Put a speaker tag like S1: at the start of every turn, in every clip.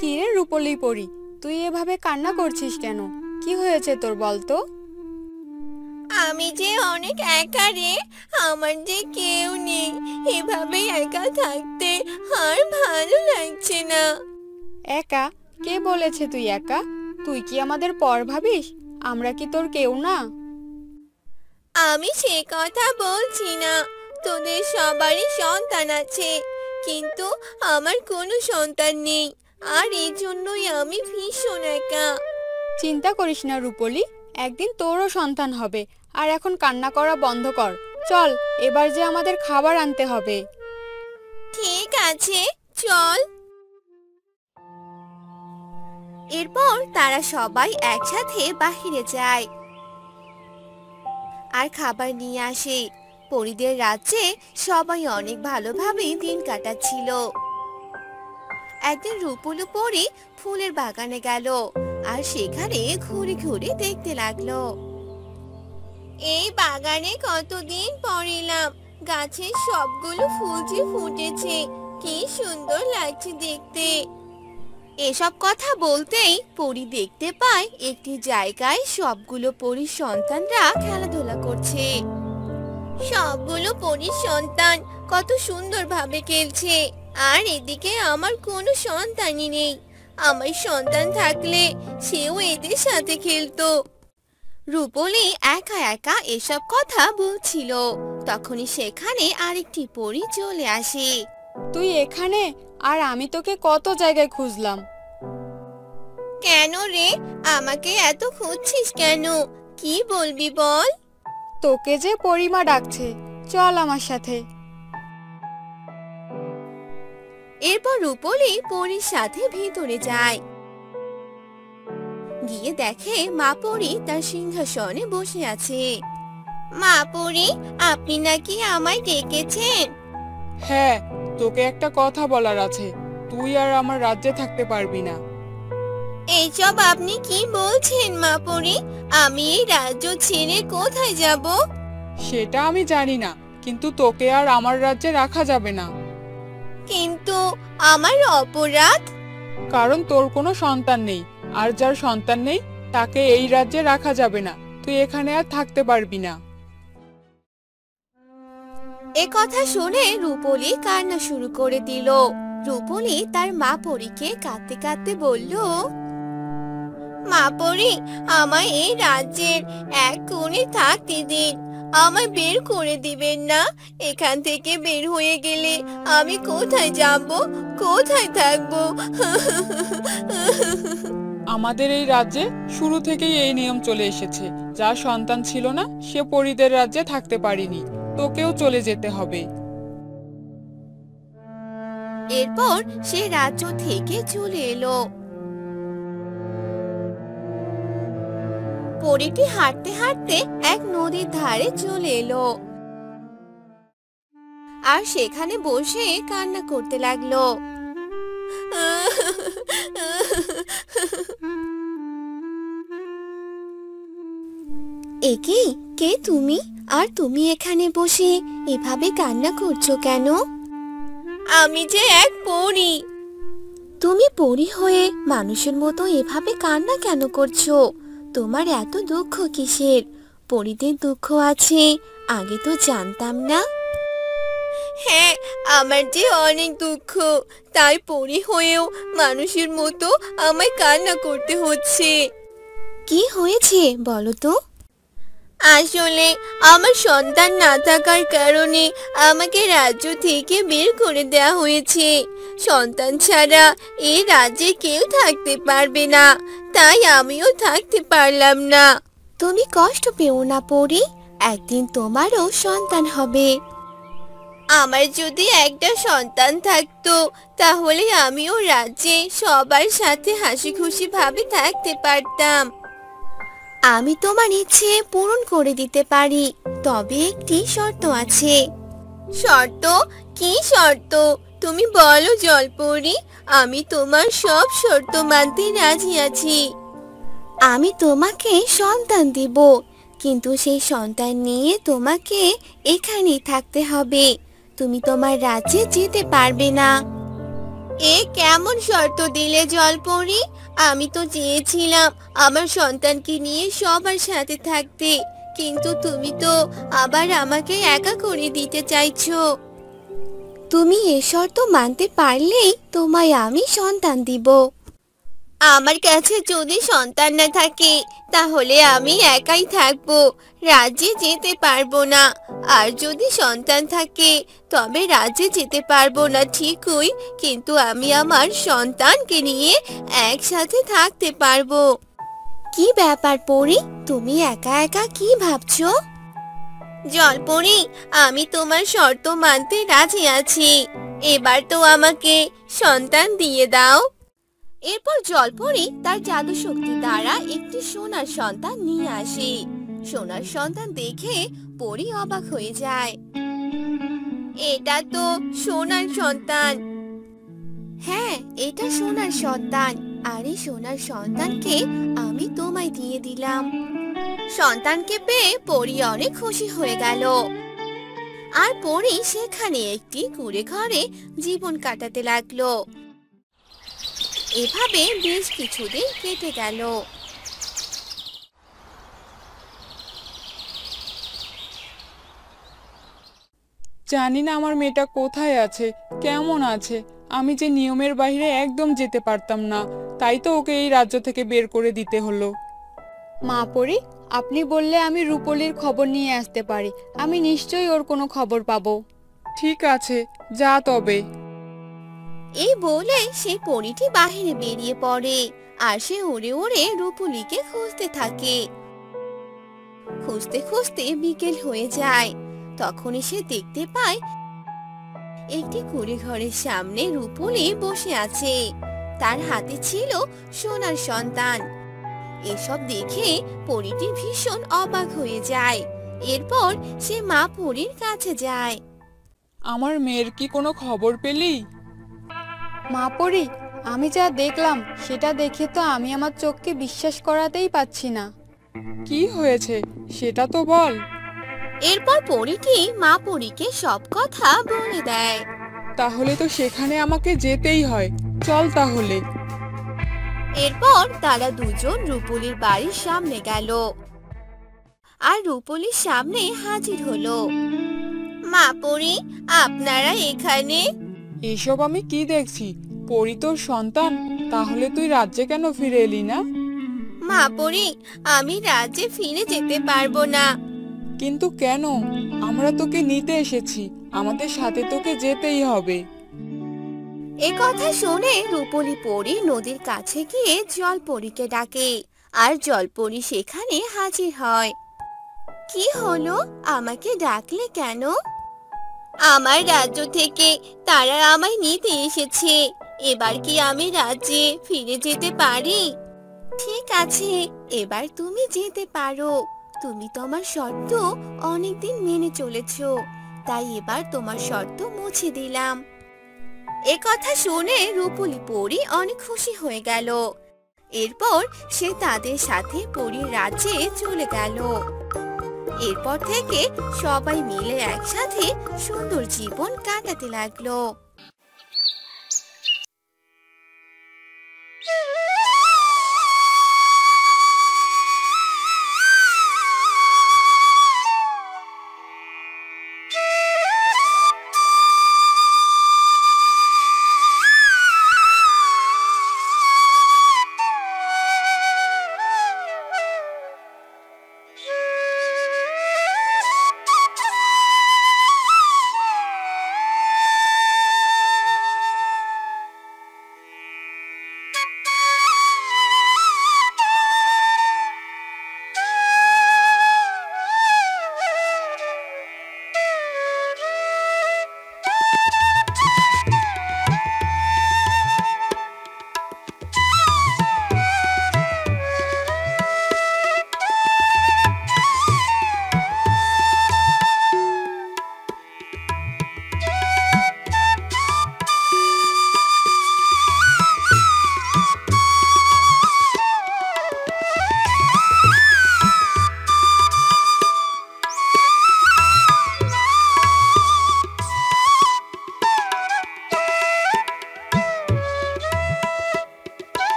S1: কি রে রূপলি পরি, তুই এভাবে কান্না করছিস কেন? কি হয়েছে তোর বলতো?
S2: আমি যে অনেক একা রে। আমার যে কেউ নেই। এভাবে একা থাকতে আর ভালো লাগছে না।
S1: একা? কে বলেছে তুই একা? তুই কি আমাদের পর ভাবিস? আমরা কি তোর কেউ না?
S2: আমি সে কথা বলছি না। তোদের সবারই সন্তান আছে, কিন্তু আমার কোনো সন্তান নেই। আর এই জন্যই আমি ভীষণ একা।
S1: চিন্তা করিস না রূপলি, একদিন তোরও সন্তান হবে। আর এখন কান্না করা বন্ধ কর। চল, এবার যে আমাদের খাবার আনতে হবে।
S2: ঠিক আছে, চল। এরপর তারা সবাই একসাথে বাহিরে যায় আর খাবার নিয়ে আসে। পরিদের রাজ্যে সবাই অনেক ভালোভাবে দিন কাটাচ্ছিল। একদিন রূপলু পরি ফুলের বাগানে গেল আর সেখানে ঘুরে ঘুরে দেখতে লাগলো। এই বাগানে কতদিন পর এলাম। গাছের সবগুলো ফুল যে ফুটেছে, কি সুন্দর লাগছে দেখতে। এসব কথা বলতেই পরি দেখতে পায় একটি জায়গায় সবগুলো পরীর সন্তানরা খেলাধুলা করছে। সবগুলো পরীর সন্তান কত সুন্দরভাবে খেলছে, আর এদিকে আমার কোনো সন্তানই নেই। আমার সন্তান থাকলে সেও এদের সাথে খেলতো। রূপলি একা একা এসব কথা বলছিল। তখনই সেখানে আরেকটি পরী চলে আসে।
S1: তুই এখানে? আর আমি তোকে কত জায়গায় খুঁজলাম।
S2: কেন রে, আমাকে এত খুঁজছিস কেন? কি বলবি বল।
S1: তোকে যে পরিমা ডাকছে, চল আমার সাথে।
S2: এরপর রূপলি পরীর সাথে ভিতরে যায়। গিয়ে দেখে মা পরী তার সিংহাসনে বসে আছে। মা পরী, আপনি নাকি আমায় ডেকেছেন?
S3: হ্যাঁ, তোকে একটা কথা বলার আছে। তুই আর আমার রাজ্যে থাকতে পারবি না।
S2: এইসব আপনি কি বলছেন মা পরী? আমি এই রাজ্য ছেড়ে কোথায় যাব?
S3: সেটা আমি জানি না, কিন্তু তোকে আর আমার রাজ্যে রাখা যাবে না।
S2: কিন্তু আমার অপরাধ?
S3: কারণ তোর কোনো সন্তান নেই, আর যার সন্তান নেই তাকে এই রাজ্যে রাখা যাবে না। তুই এখানে আর থাকতে পারবি না।
S2: এ কথা শুনে রূপলি কান্না শুরু করে দিল। রূপলি তার মা পরীকে কাঁদতে কাঁদতে বলল, মা পরী, আমায় এই রাজ্যের এক কোণে থাকতে দিন। আমায় বের করে দিবেন না। এখান থেকে বের হয়ে গেলে আমি কোথায় যাব, কোথায় থাকবো?
S3: আমাদের এই রাজ্যে শুরু থেকেই এই নিয়ম চলে এসেছে। যার সন্তান ছিল না সে পরীদের রাজ্যে থাকতে পারেনি। তোকেও চলে যেতে হবে।
S2: এরপর সে রাজ্য থেকে চলে এলো। পরীটি হাঁটতে হাঁটতে এক নদীর ধারে চলে এলো আর সেখানে বসে কান্না করতে লাগলো। একি, কে তুমি? আর তুমি এখানে বসে এভাবে কান্না করছো কেন? আমি যে এক পরী। তুমি পরী হয়ে মানুষের মতো এভাবে কান্না কেন করছো? তোমার এত দুঃখ কিসের? পরীদের দুঃখ আছে, আগে তো জানতাম না। হ্যাঁ, আমার যে অনেক দুঃখ, তাই পরী হয়েও মানুষের মতো আমায় কান্না করতে হচ্ছে। কি হয়েছে বলো তো? আসলে আমার সন্তান না থাকার কারণে আমাকে রাজ্য থেকে বের করে দেওয়া হয়েছে। সন্তান ছাড়া এই রাজ্যে কেউ থাকতে পারবে না, তাই আমিও থাকতে পারলাম না। তুমি কষ্ট পেও না পরী, একদিন তোমারও সন্তান হবে। আমার যদি একটা সন্তান থাকতো, তাহলে আমিও রাজ্যে সবার সাথে হাসি খুশি ভাবে থাকতে পারতাম। আমি তোমার ইচ্ছে পূরণ করে দিতে পারি, তবে একটি শর্ত আছে। শর্ত? কি শর্ত? তুমি বলো জলপরি, আমি তোমার সব শর্ত মানতে রাজি আছি। আমি তোমাকে সন্তান দিব, কিন্তু সেই সন্তান নিয়ে তোমাকে এখানেই থাকতে হবে। তুমি তোমার রাজ্যে যেতে পারবে না। এ কেমন শর্ত দিলে জলপরি? আমি তো চেয়েছিলাম আমার সন্তানকে নিয়ে সবার সাথে থাকতে, কিন্তু তুমি তো আবার আমাকে একা করে দিতে চাইছো। তুমি এ শর্ত মানতে পারলেই তোমায় আমি সন্তান দিব। আমার কাছে যদি সন্তান না থাকে তাহলে আমি একাই থাকবো, রাজ্যে যেতে পারবো না। আর যদি সন্তান থাকে তবে রাজ্যে যেতে পারবো না ঠিকই, কিন্তু আমি আমার সন্তানকে নিয়ে একসাথে থাকতে পারবো। কি ব্যাপার পরি, তুমি একা একা কি ভাবছো? জলপরি, আমি তোমার শর্ত মানতে রাজি আছি। এবার তো আমাকে সন্তান দিয়ে দাও। এরপর জলপরি তার জাদু শক্তি দ্বারা একটি সোনার সন্তান নিয়ে আসে। সোনার সন্তান দেখে পরি অবাক হয়ে যায়। এটা তো সোনার সন্তান। হ্যাঁ, এটা সোনার সন্তান। আর এই সোনার সন্তানকে আমি তোমায় দিয়ে দিলাম। সন্তানকে পেয়ে পরি অনেক খুশি হয়ে গেল। আর পরি সেখানে একটি কুঁড়ে ঘরে জীবন কাটাতে লাগলো। এভাবে বেশ কিছুদিন কেটে গেল।
S3: জানি না আমার মেয়েটা কোথায় আছে, কেমন আছে। আমি যে নিয়মের বাইরে একদম যেতে পারতাম না, তাই তো ওকে এই রাজ্য থেকে বের করে দিতে হলো।
S1: মা পরি, আপনি বললে আমি রূপলির খবর নিয়ে আসতে পারি। আমি নিশ্চয়ই ওর কোনো খবর পাবো।
S3: ঠিক আছে, যা তবে।
S2: এই বলে সেই পরীটি বাহিরে বেরিয়ে পড়ে। আর সে উড়ে উড়ে রূপলিকে খুঁজতে থাকে। খুঁজতে খুঁজতে বিকেল হয়ে যায়। তখনই সে দেখতে পায় একটি কুঁড়ে ঘরের সামনে রূপলি বসে আছে। তার হাতে ছিল সোনার সন্তান। এসব দেখে পরীটি ভীষণ অবাক হয়ে যায়। এরপর সে মা পরীর কাছে যায়।
S3: আমার মেয়ের কি কোনো খবর পেলি?
S1: মা পরি, আমি যা দেখলাম সেটা দেখে তো আমি আমার চোখকে বিশ্বাস করাতেই পাচ্ছি না।
S3: কি হয়েছে সেটা তো বল।
S2: এরপর পরীটি মা পরীকে সব কথা বলে দেয়।
S3: তাহলে তো সেখানে আমাকে যেতেই হয়, চল তাহলে।
S2: এরপর তারা দুজন রূপলির বাড়ির সামনে গেল। আর রূপলির সামনে হাজির হলো। মা পরী, আপনারা এখানে?
S3: এসব আমি কি দেখছি? পরি তোর সন্তান, তাহলে তুই রাজ্যে কেন ফিরে এলি না?
S2: মা পরী, আমি রাজ্যে ফিরে যেতে পারবো না।
S3: কিন্তু কেন? আমরা তোকে নিতে এসেছি, আমাদের সাথে তোকে যেতেই হবে।
S2: এ কথা শুনে রূপলি পরী নদীর কাছে গিয়ে জলপরীকে ডাকে। আর জলপরী সেখানে হাজির হয়। কি হলো, আমাকে ডাকলে কেন? আমার রাজ্য থেকে তারা আমায় নিতে এসেছে। এবার কি আমি রাজ্যে ফিরে যেতে পারি? ঠিক আছে, এবার তুমি যেতে পারো। তুমি তোমার শর্ত অনেকদিন মেনে চলেছো, তাই এবার তোমার শর্ত মুছে দিলাম। এ কথা শুনে রূপলি পরী অনেক খুশি হয়ে গেল। এরপর সে তাদের সাথে পরীর রাজ্যে চলে গেল। এরপর থেকে সবাই মিলে একসাথে সুন্দর জীবন কাটাতে লাগলো।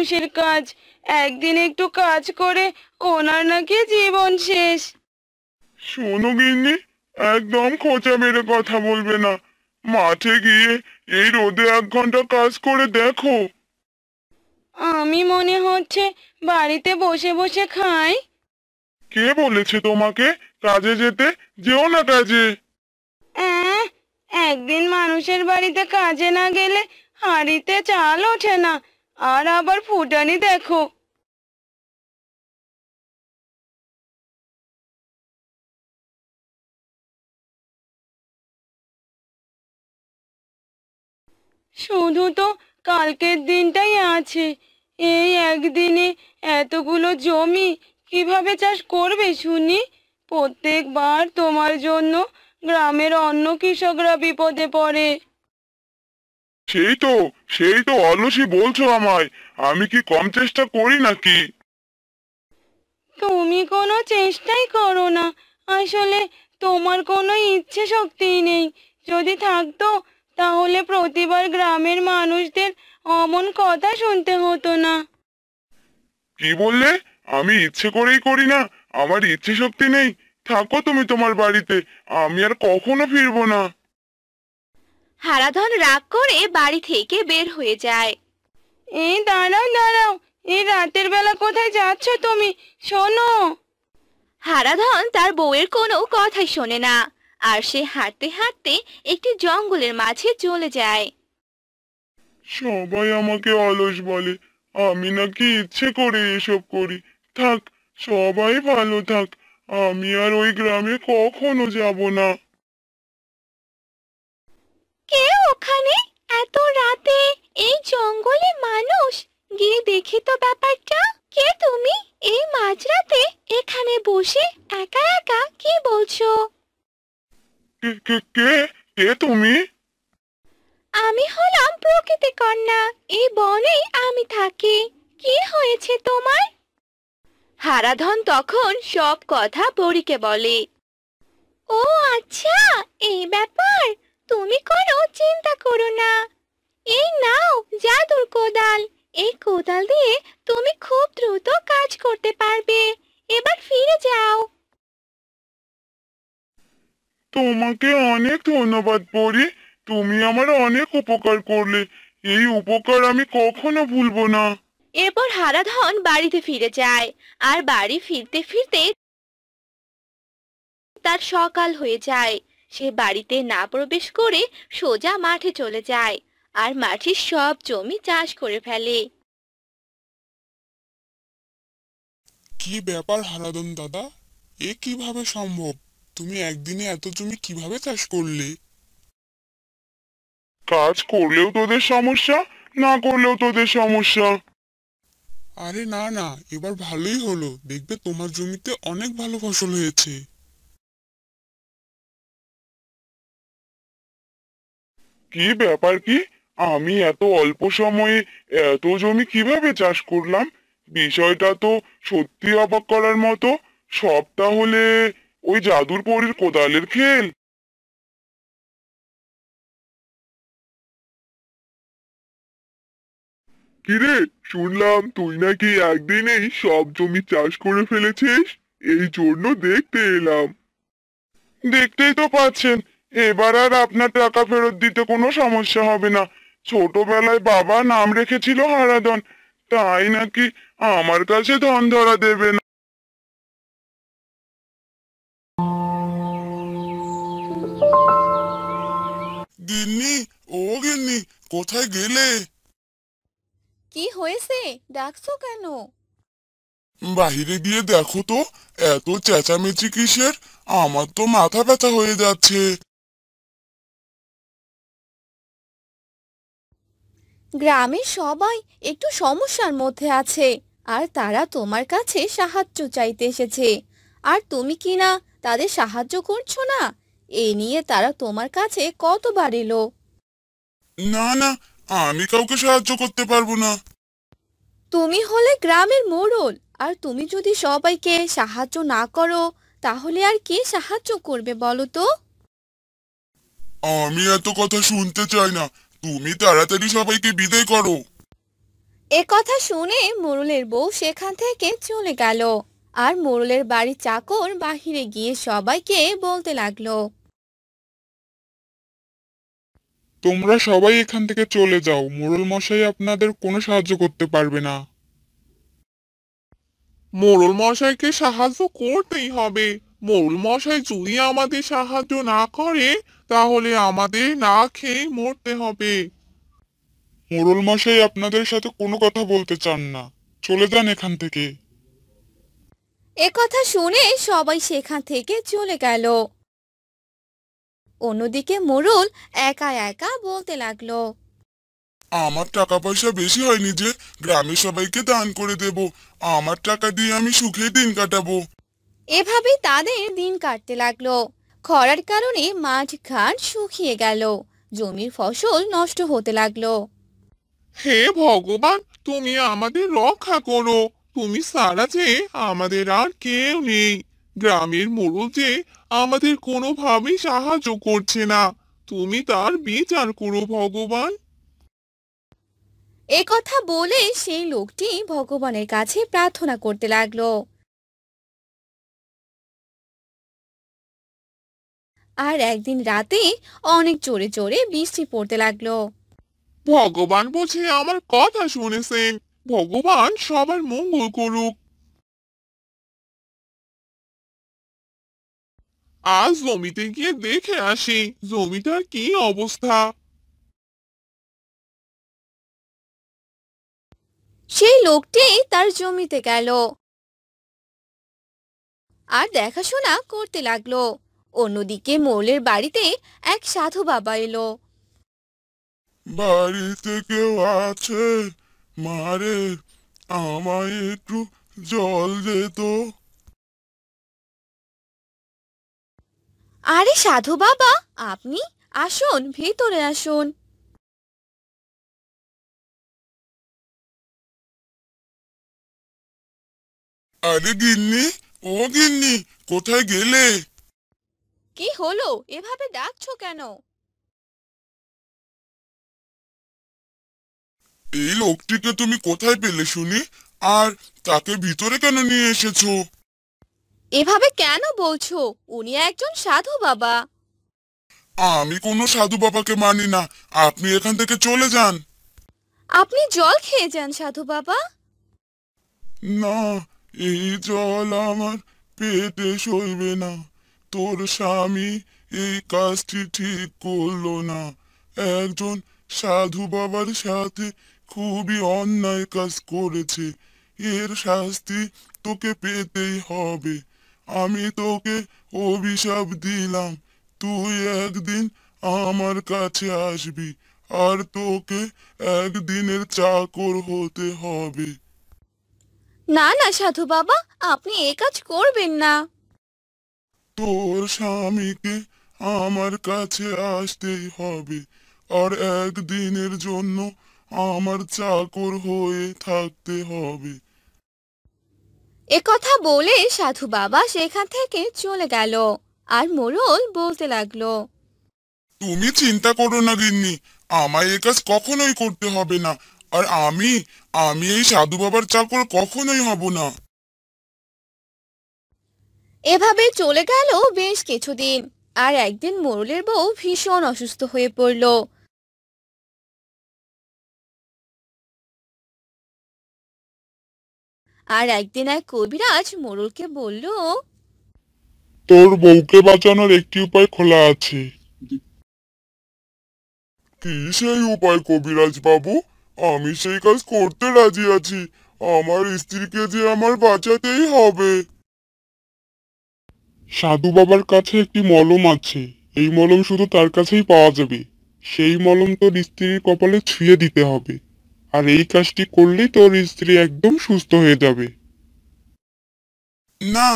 S4: মানুষের কাজ। একদিন একটু কাজ করে ওনার নাকি জীবন শেষ।
S5: শোনো গিন্নি, একদম খোঁচা মেরে কথা বলবে না। মাঠে গিয়ে এই রোদে 1 ঘন্টা কাজ করে দেখো।
S4: আমি মনে হচ্ছে বাড়িতে বসে বসে খাই।
S5: কে বলেছে তোমাকে কাজে যেতে? যেও না কাজে।
S4: অ্যাঁ, একদিন মানুষের বাড়িতে কাজে না গেলে হাঁড়িতে চাল ওঠে না। আর আবার ফুটানি দেখো। শুধু তো কালকের দিনটাই আছে। এই একদিনে এতগুলো জমি কিভাবে চাষ করবে শুনি? প্রত্যেকবার তোমার জন্য গ্রামের অন্য কৃষকরা বিপদে পড়ে।
S5: সেই তো অলসী বলছো আমায়। আমি কি কম চেষ্টা করি নাকি?
S4: তুমি কোনো চেষ্টাই করো না। আসলে তোমার কোনো ইচ্ছে শক্তিই নেই। যদি থাকতো তাহলে প্রতিবার গ্রামের মানুষদের অমন কথা শুনতে হতো না।
S5: কি বললে? আমি ইচ্ছে করেই করি না? আমার ইচ্ছে শক্তি নেই? থাকো তুমি তোমার বাড়িতে, আমি আর কখনো ফিরবো না।
S2: হারাধন রাগ করে বাড়ি থেকে বের হয়ে যায়।
S4: এই দাঁড়াও দাঁড়াও, এই রাতের বেলা কোথায় যাচ্ছ তুমি? শোনো।
S2: হারাধন তার বউয়ের কোনো কথাই শোনে না, আর সে হাঁটতে হাঁটতে একটি জঙ্গলের মাঝে চলে যায়।
S5: সবাই আমাকে অলস বলে, আমি নাকি ইচ্ছে করে এসব করি। থাক, সবাই ভালো থাক, আমি আর ওই গ্রামে কখনো যাব না।
S2: কে ওখানে এত রাতে এই জঙ্গলে? মানুষ, গিয়ে দেখি তো ব্যাপারটা। কে তুমি এই মাঝরাতে এখানে বসে একা একা কি বলছো?
S5: কে কে কে কে তুমি?
S2: আমি হলাম প্রকৃতি কন্যা, এই বনেই আমি থাকি। কি হয়েছে তোমার? হারাধন তখন সব কথা পরীকে বলে। ও আচ্ছা, এই ব্যাপার। তুমি কোনো চিন্তা করো না। এই নাও জাদুর কোদাল। এই কোদাল দিয়ে তুমি খুব দ্রুত কাজ করতে পারবে। এবার ফিরে যাও।
S5: তোমাকে অনেক ধন্যবাদ পরি, তুমি আমার অনেক উপকার করলে। এই উপকার আমি কখনো ভুলবো না।
S2: এরপর হারাধন বাড়িতে ফিরে যায়, আর বাড়ি ফিরতে ফিরতে তার সকাল হয়ে যায়। সে বাড়িতে না প্রবেশ করে সোজা মাঠে চলে যায়, আর মাঠের সব জমি চাষ করে ফেলে।
S6: কি ব্যাপার হারাধন দাদা, এ কিভাবে সম্ভব? তুমি একদিনে এত জমি কিভাবে চাষ করলে?
S5: কাজ করলেও তোদের সমস্যা, না করলেও তোদের সমস্যা।
S6: আরে না না, এবার ভালোই হলো। দেখবে তোমার জমিতে অনেক ভালো ফসল হয়েছে।
S5: কি ব্যাপার কি? আমি এত অল্প সময়ে এত জমি কিভাবে চাষ করলাম? বিষয়টা তো সত্যি অবাক করার মতো। সব তাহলে ওই জাদুর পরীর কোদালের খেল। কিরে, শুনলাম তুই নাকি একদিনেই সব জমি চাষ করে ফেলেছিস। এই জন্য দেখতে এলাম। দেখতেই তো পাচ্ছেন, এবার আর আপনার টাকা ফেরত দিতে কোনো সমস্যা হবে না। ছোটবেলায় বাবা নাম রেখেছিল হারাধন, তাই নাকি আমার কাছে ধন ধরা দেবে না।
S6: গিন্নি, ও গিন্নি, কোথায় গেলে?
S2: কি হয়েছে, ডাকছো কেন?
S6: বাহিরে গিয়ে দেখো তো, এত চেঁচামেচি কিসের? আমার তো মাথা ব্যথা হয়ে যাচ্ছে।
S2: গ্রামের সবাই একটু সমস্যার মধ্যে আছে, আর তারা তোমার কাছে সাহায্য চাইতে এসেছে। আর তুমি কি না তাদের সাহায্য করছো না? এই নিয়ে তারা তোমার কাছে কতবার এলো।
S6: না না, আমি কাউকে সাহায্য করতে পারবো না।
S2: তুমি হলে গ্রামের মোড়ল, আর তুমি যদি সবাইকে সাহায্য না করো তাহলে আর কে সাহায্য করবে বলো তো?
S6: আমি এত কথা শুনতে চাই না, তুমি তাড়াতাড়ি সবাইকে বিদায় করো।
S2: এ কথা শুনে মোড়লের বউ সেখান থেকে চলে গেল। আর মোড়লের বাড়ির চাকর বাহিরে গিয়ে সবাইকে বলতে লাগলো,
S6: তোমরা সবাই এখান থেকে চলে যাও, মোড়ল মশাই আপনাদের কোনো সাহায্য করতে পারবে না। মোড়ল মশাইকে সাহায্য করতেই হবে। মোড়ল মশাই যদি আমাদের সাহায্য না করে তাহলে আমাদের না খেয়ে মরতে হবে। মোড়ল মশাই আপনাদের সাথে কোনো কথা বলতে চান না, চলে যান এখান থেকে।
S2: এ কথা শুনে সবাই সেখান থেকে চলে গেল। অন্যদিকে মোড়ল একা একা বলতে লাগলো,
S6: আমার টাকা পয়সা বেশি হয়নি যে গ্রামের সবাইকে দান করে দেব। আমার টাকা দিয়ে আমি সুখে দিন কাটাবো।
S2: এভাবেই তাদের দিন কাটতে লাগলো। খরার কারণে মাঠ ঘাট শুকিয়ে গেল, জমির ফসল নষ্ট হতে লাগলো।
S6: হে ভগবান, তুমি আমাদের রক্ষা করো। তুমি ছাড়া যে আমাদের আর কেউ নেই। গ্রামের মোড়ল যে আমাদের কোনোভাবেই সাহায্য করছে না, তুমি তার বিচার করো ভগবান।
S2: এ কথা বলে সেই লোকটি ভগবানের কাছে প্রার্থনা করতে লাগলো। আর একদিন রাতে অনেক জোরে জোরে বৃষ্টি পড়তে লাগলো।
S6: ভগবান বুঝি আমার কথা শুনেছেন। ভগবান সবার মঙ্গল করুক। আজ জমিতে গিয়ে দেখে আসি জমিটার কি অবস্থা।
S2: সেই লোকটি তার জমিতে গেল আর দেখাশোনা করতে লাগলো। অন্যদিকে মোড়লের বাড়িতে এক সাধু বাবা এলো।
S6: বাড়িতে কেউ আছে? মারে, আমায় একটু জল দে তো।
S2: আরে সাধু বাবা, আপনি আসুন, ভেতরে আসুন।
S6: আরে গিন্নি, ও গিন্নি, কোথায় গেলে?
S2: কি হলো, এভাবে ডাকছো কেন?
S6: এই লোকটিকে তুমি কোথায় পেলে শুনি? আর তাকে ভিতরে কেন নিয়ে এসেছো?
S2: এভাবে কেন বলছো? উনি একজন সাধু বাবা।
S6: আমি কোনো সাধু বাবাকে মানি না। আপনি এখান থেকে চলে যান।
S2: আপনি জল খেয়ে যান সাধু বাবা।
S6: না, এই জল আমার পেটে সইবে না। তোর স্বামী এই কাজটি ঠিক করলো না। একজন সাধু বাবার সাথে খুবই অন্যায় কাজ করেছে। এর শাস্তি তোকে পেতেই হবে। আমি তোকে অভিশাপ দিলাম, তুই একদিন আমার কাছে আসবি আর তোকে একদিনের চাকর হতে হবে।
S2: না না সাধু বাবা, আপনি এ কাজ করবেন না।
S6: তোর স্বামীকে আমার কাছে আসতেই হবে আর একদিনের জন্য আমার চাকর হয়ে থাকতে হবে।
S2: এ কথা বলে সাধু বাবা সেখান থেকে চলে গেল। আর মোড়ল বলতে লাগলো,
S6: তুমি চিন্তা করো না গিন্নি, আমায় এ কাজ কখনোই করতে হবে না। আর আমি আমি এই সাধু বাবার চাকর কখনোই হব না।
S2: এভাবে চলে গেল বেশ কিছুদিন। আর একদিন মোড়লের বউ ভীষণ অসুস্থ হয়ে পড়ল। আর একদিন এক কবিরাজ মোড়লকে বলল,
S6: তোর বউকে বাঁচানোর একটি উপায় খোলা আছে। কি সেই উপায় কবিরাজ বাবু? আমি সেই কাজ করতে রাজি আছি। আমার স্ত্রীকে যে আমার বাঁচাতেই হবে। সাধু বাবার কাছে একটি মলম আছে। এই মলম শুধু তার কাছেই পাওয়া যাবে। সেই মলম তোর স্ত্রীর কপালে ছুঁয়ে দিতে হবে। আর এই কাজটি করলেই তোর স্ত্রী একদম সুস্থ হয়ে যাবে। না,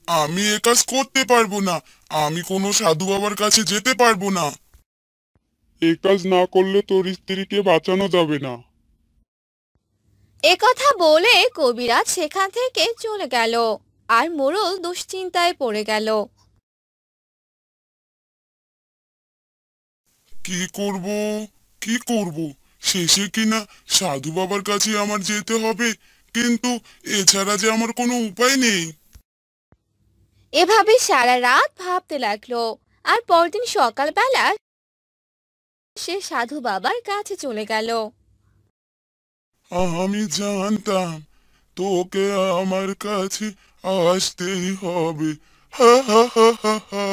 S6: আমি এ কাজ করতে পারবো না। আমি কোনো সাধু বাবার কাছে যেতে পারবো না। এ কাজ না করলে তোর স্ত্রীকে বাঁচানো যাবে না।
S2: এ কথা বলে কবিরাজ সেখান থেকে চলে গেল। আর মোড়ল দুশ্চিন্তায় পড়ে গেল।
S6: কি করব, কি করব?
S5: শেষে কিনা সাধু বাবার কাছে আমার যেতে হবে, কিন্তু এছাড়া যে আমার কোনো উপায় নেই।
S2: এভাবে সারা রাত ভাবতে লাগলো। আর পরদিন সকালবেলা সে সাধু বাবার কাছে চলে গেল।
S5: আমি জানতাম তোকে আমার কাছে আসতেই হবে। হা হা হা হা হা।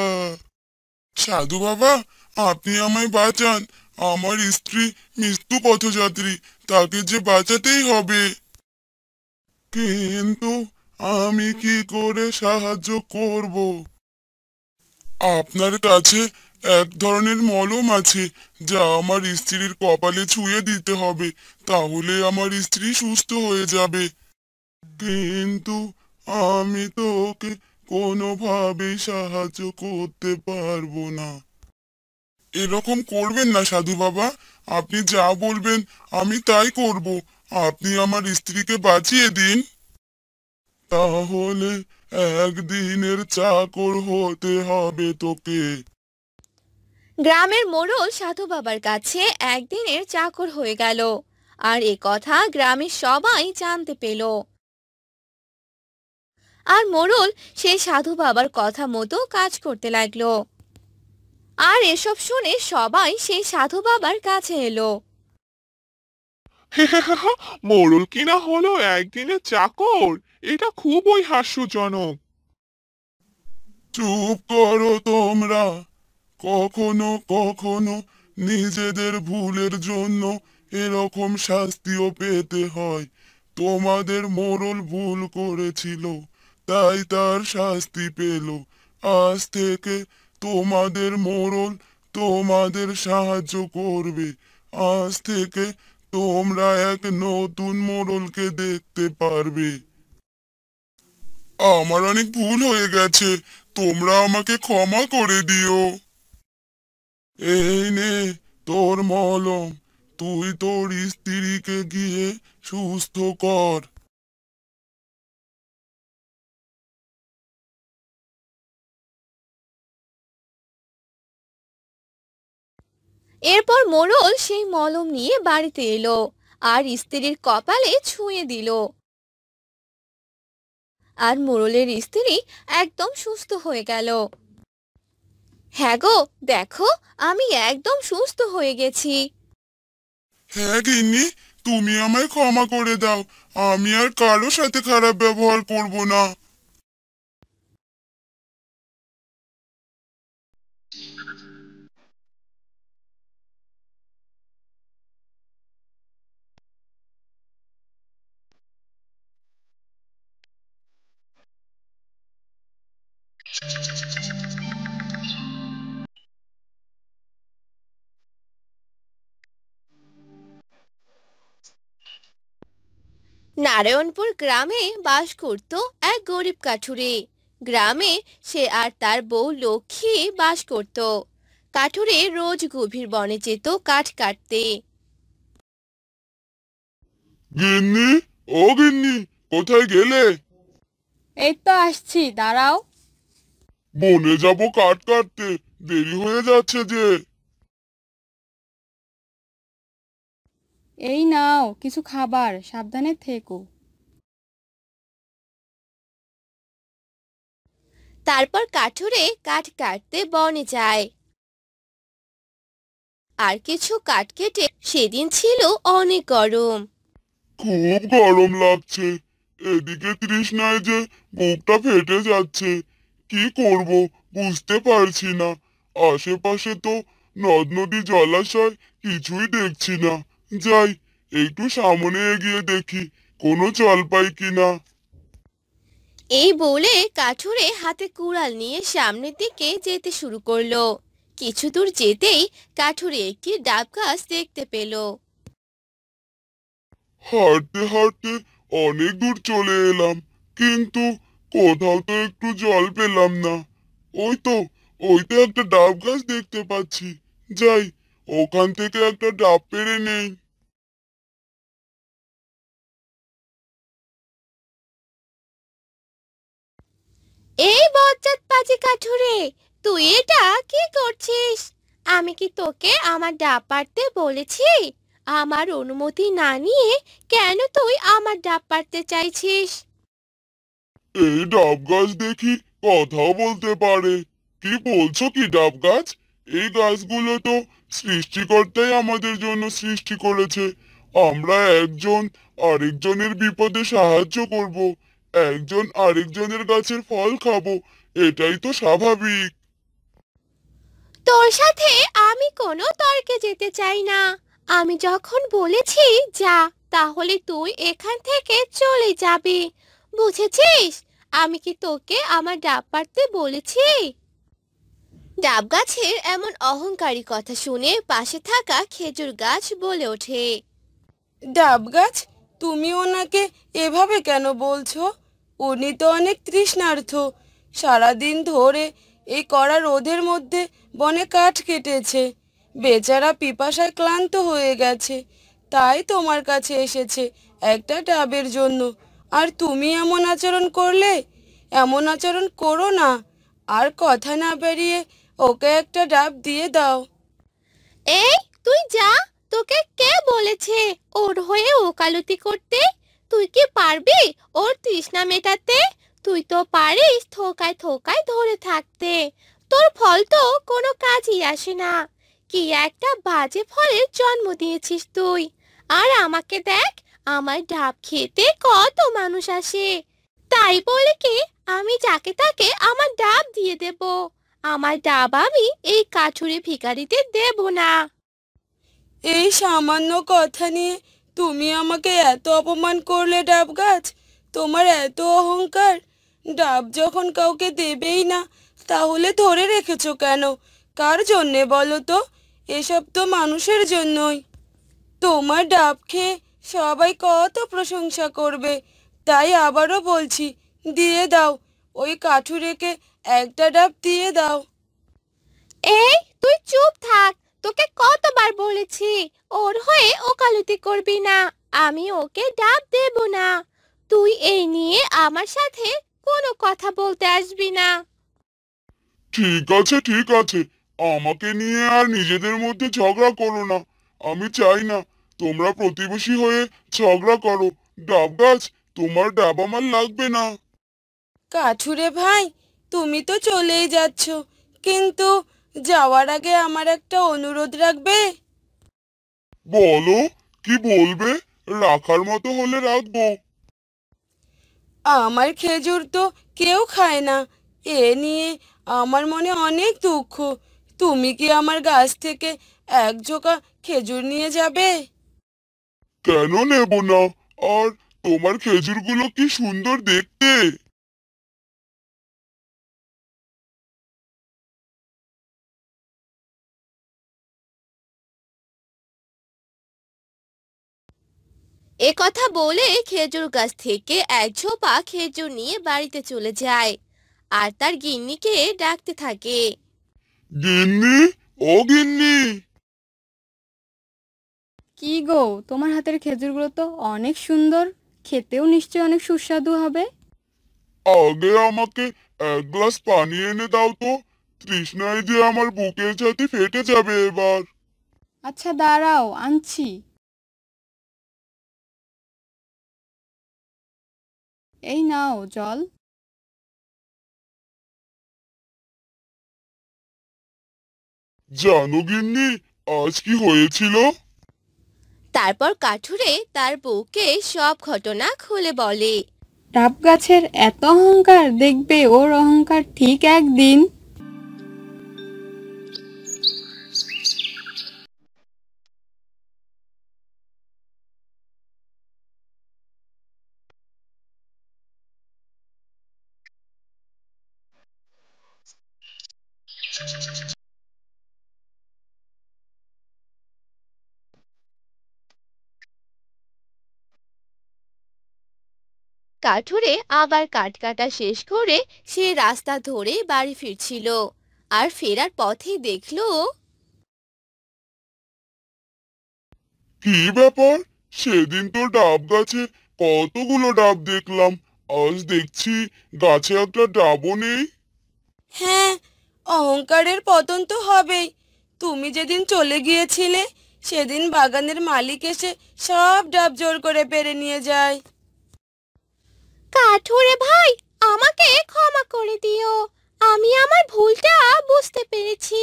S5: সাধু বাবা, আপনি আমায় বাঁচান। আমার স্ত্রী মৃত্যু পথযাত্রী, তাকে যে বাঁচাতেই হবে। কিন্তু আমি কি করে সাহায্য করব? আপনার কাছে এক ধরনের মলম আছে, যা আমার স্ত্রীর কপালে ছুঁয়ে দিতে হবে, তাহলে আমার স্ত্রী সুস্থ হয়ে যাবে। কিন্তু আমি তো ওকে কোনোভাবেই সাহায্য করতে পারবো না। এরকম করবেন না সাধু বাবা, আপনি যা বলবেন আমি তাই করব। আপনি আমার স্ত্রীকে বাঁচিয়ে দিন। তাহলে একদিনের চাকর হতে হবে তোকে।
S2: গ্রামের মোড়ল সাধু বাবার কাছে একদিনের চাকর হয়ে গেল। আর এ কথা গ্রামের সবাই জানতে পেল। আর মোড়ল সেই সাধু বাবার কথা মতো কাজ করতে লাগলো। আর এসব শুনে সবাই সেই সাধু বাবার কাছে এলো।
S6: মোড়ল কিনা হলো একদিনের চাকর, এটা খুবই হাস্যজনক।
S5: চুপ করো তোমরা। কখনো কখনো নিজেদের ভুলের জন্য এরকম শাস্তিও পেতে হয়। তোমাদের মোড়ল ভুল করেছিল, তাই তার শাস্তি পেল। আজ থেকে তোমাদের মোড়ল তোমাদের সাহায্য করবে। আজ থেকে তোমরা এক নতুন মোড়লকে দেখতে পারবে। আমার অনেক ভুল হয়ে গেছে, তোমরা আমাকে ক্ষমা করে দিও। এই নে তোর মলম, তুই তোর স্ত্রীকে গিয়ে সুস্থ কর।
S2: এরপর মোড়ল সেই মলম নিয়ে বাড়িতে এলো আর স্ত্রীর কপালে ছুঁয়ে দিল। আর মোড়লের স্ত্রী একদম সুস্থ হয়ে গেল। হ্যাঁ গো, দেখো আমি একদম সুস্থ হয়ে গেছি।
S5: হ্যাঁ গিন্নি, তুমি আমায় ক্ষমা করে দাও। আমি আর কারো সাথে খারাপ ব্যবহার করব না।
S2: নারায়ণপুর গ্রামে বাস করত এক গরিব কাঠুরে। গ্রামে সে আর তার বউ লক্ষ্মী বাস করত। কাঠুরে রোজ গভীর বনে যেত কাঠ কাটতে।
S5: গিন্নি, ও গিন্নি, কোথায় গেলে?
S1: এই তো আসছি, দাঁড়াও।
S5: বনে যাব কাঠ কাটতে, দেরি হয়ে যাচ্ছে যে।
S1: এই নাও কিছু খাবার, সাবধানে থেকো।
S2: তারপর কাঠুরে কাঠ কাটতে বনে যায়। আর কিছু কাঠ কেটে সেদিন ছিল অনেক গরম।
S5: খুব গরম লাগছে, এদিকে তৃষ্ণায় যে বুকটা ফেটে যাচ্ছে। কি করব বুঝতে পারছি না। আশেপাশে তো নদ নদী জলাশয় কিছুই দেখছি না। যাই, একটু সামনে এগিয়ে দেখি কোনো জল পাই কিনা।
S2: এই বলে কাঠুরে হাতে কুড়াল নিয়ে সামনের দিকে যেতে শুরু করলো। কিছু দূর যেতেই কাঠুরে একটি ডাব গাছ দেখতে পেল।
S5: হাঁটতে হাঁটতে অনেক দূর চলে এলাম, কিন্তু কোথাও তো একটু জল পেলাম না। ওই তো, ওই তো একটা ডাব গাছ দেখতে পাচ্ছি। যাই, ওখান থেকে একটা ডাব পেড়ে নেই।
S2: এই বজ্জাত পাজি কাঠুরে, তুই এটা কি করছিস? আমি কি তোকে আমার ডাব পাড়তে বলেছি? আমার অনুমতি না নিয়ে কেন তুই আমার ডাব পাড়তে চাইছিস?
S5: এই ডাব গাছ দেখি কথাও বলতে পারে। কি বলছো কি ডাব গাছ? এই গাছগুলো তো সৃষ্টিকর্তাই আমাদের জন্য সৃষ্টি করেছে। আমরা একজন আরেকজনের বিপদে সাহায্য করব, একজন আরেকজনের গাছের ফল খাবো, এটাই তো স্বাভাবিক।
S2: তোর সাথে আমি কোনো তর্কে যেতে চাই না। আমি যখন বলেছি যা, তাহলে তুই এখান থেকে চলে যাবি, বুঝেছিস? আমি কি তোকে আমার ডাব পাড়তে বলেছি? ডাব গাছের এমন অহংকারী কথা শুনে পাশে থাকা খেজুর গাছ বলে ওঠে।
S4: ডাব গাছ, তুমি ওনাকে এভাবে কেন বলছো? উনি তো অনেক তৃষ্ণার্ত। সারাদিন ধরে এই কড়া রোদের মধ্যে বনে কাঠ কেটেছে। বেচারা পিপাসায় ক্লান্ত হয়ে গেছে, তাই তোমার কাছে এসেছে একটা ডাবের জন্য। আর তুমি এমন আচরণ করলে? এমন আচরণ করো না। আর কথা না বেরিয়ে ওকে একটা ডাব দিয়ে দাও।
S2: এই তুই যা, তোকে কে বলেছে ওর হয়ে ওকালতি করতে? তুই কি পারবি ওর তৃষ্ণা মেটাতে? তুই তো পারিস থোকায় থোকায় ধরে থাকতে। তোর ফল তো কোনো কাজই আসে না। কি একটা বাজে ফলের জন্ম দিয়েছিস তুই। আর আমাকে দেখ, আমার ডাব খেতে কত মানুষ আসে। তাই বলে কি আমি যাকে তাকে আমার ডাব দিয়ে দেব? আমার ডাব আমি এই কাঠুরে ভিখারিদের দেব না।
S4: এই সামান্য কথা নিয়ে তুমি আমাকে এত অপমান করলে ডাব গাছ? তোমার এত অহংকার! ডাব যখন কাউকে দেবেই না, তাহলে ধরে রেখেছো কেন? কার জন্যে বলো তো? এসব তো মানুষের জন্যই। তোমার ডাব খেয়ে সবাই কত প্রশংসা করবে। তাই আবারও বলছি, দিয়ে দাও। ওই কাঠুরেকে একটা ডাব দিয়ে দাও।
S2: এই তুই চুপ থাক। তোকে কতবার বলেছি ওর হয়ে ওকালতি করবি না। আমি ওকে ডাব দেব না। তুই এই নিয়ে আমার সাথে কোনো কথা বলতে আসবি না।
S5: ঠিক আছে, ঠিক আছে, আমাকে নিয়ে আর নিজেদের মধ্যে ঝগড়া করো না। আমি চাই না তোমরা প্রতিবেশী হয়ে ঝগড়া করো। ডাব গাছ, তোমার ডাব আমার লাগবে না।
S4: কাঠুরে ভাই, তুমি তো চলেই যাচ্ছ, কিন্তু যাওয়ার আগে আমার একটা অনুরোধ রাখবে?
S5: বলো, কি বলবে? রাখার মতো হলে রাখবো।
S4: আমার খেজুর তো কেউ খায় না, এ নিয়ে আমার মনে অনেক দুঃখ। তুমি কি আমার গাছ থেকে এক ঝোঁকা খেজুর নিয়ে যাবে?
S5: কেন নেব না? আর তোমার খেজুরগুলো কি সুন্দর দেখতে!
S2: এ কথা বলে খেজুর গাছ থেকে এক ঝোপা খেজুর নিয়ে বাড়িতে চলে যায় আর তার গিন্নিকে ডাকতে থাকে।
S5: গিন্নি, ও গিন্নি!
S1: কি গো, তোমার হাতের খেজুরগুলো তো অনেক সুন্দর, খেতেও নিশ্চয়ই অনেক সুস্বাদু হবে।
S5: আগে আমাকে এক গ্লাস পানি এনে দাও তো। তৃষ্ণায় যে আমার বুকের ছাতি ফেটে যাবে এবার।
S1: আচ্ছা দাঁড়াও, আনছি। এই নাও জল।
S5: জানো গিন্নি, আজ কি হয়েছিল?
S2: তারপর কাঠুরে তার বউকে সব ঘটনা খুলে বলে।
S1: ডাব গাছের এত অহংকার, দেখবে ওর অহংকার ঠিক একদিন।
S2: কাঠুরে আবার কাঠ কাটা শেষ করে সে রাস্তা ধরে বাড়ি ফিরছিল। আর ফেরার পথে দেখলো
S5: কি ব্যাপার? সেদিন তো ডাব গাছে কতগুলো ডাব দেখলাম, আজ দেখছি গাছে একটা ডাবও নেই।
S4: হ্যাঁ, অহংকারের পতন তো হবেই। তুমি যেদিন চলে গিয়েছিলে, সেদিন বাগানের মালিক এসে সব ডাব জোর করে পেরে নিয়ে যায়।
S2: কাঠুরে ভাই, আমাকে ক্ষমা করে দিও। আমি আমার ভুলটা বুঝতে পেরেছি।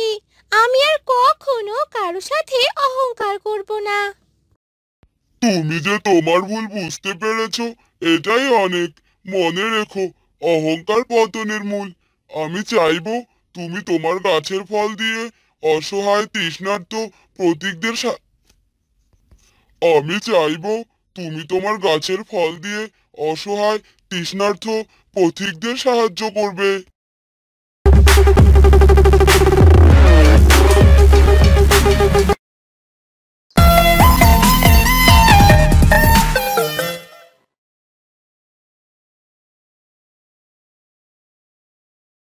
S2: আমি আর কখনো কারো সাথে অহংকার করব না।
S5: তুমি যে তোমার ভুল বুঝতে পেরেছো, এটাই অনেক। মনে রেখো, অহংকার পতনের মূল। আমি চাইবো তুমি তোমার গাছের ফল দিয়ে অসহায় তৃষ্ণার্ত প্রতীকদের আমি চাইবো তুমি তোমার গাছের ফল দিয়ে অসহায় তৃষ্ণার্ত পথিকদের সাহায্য করবে।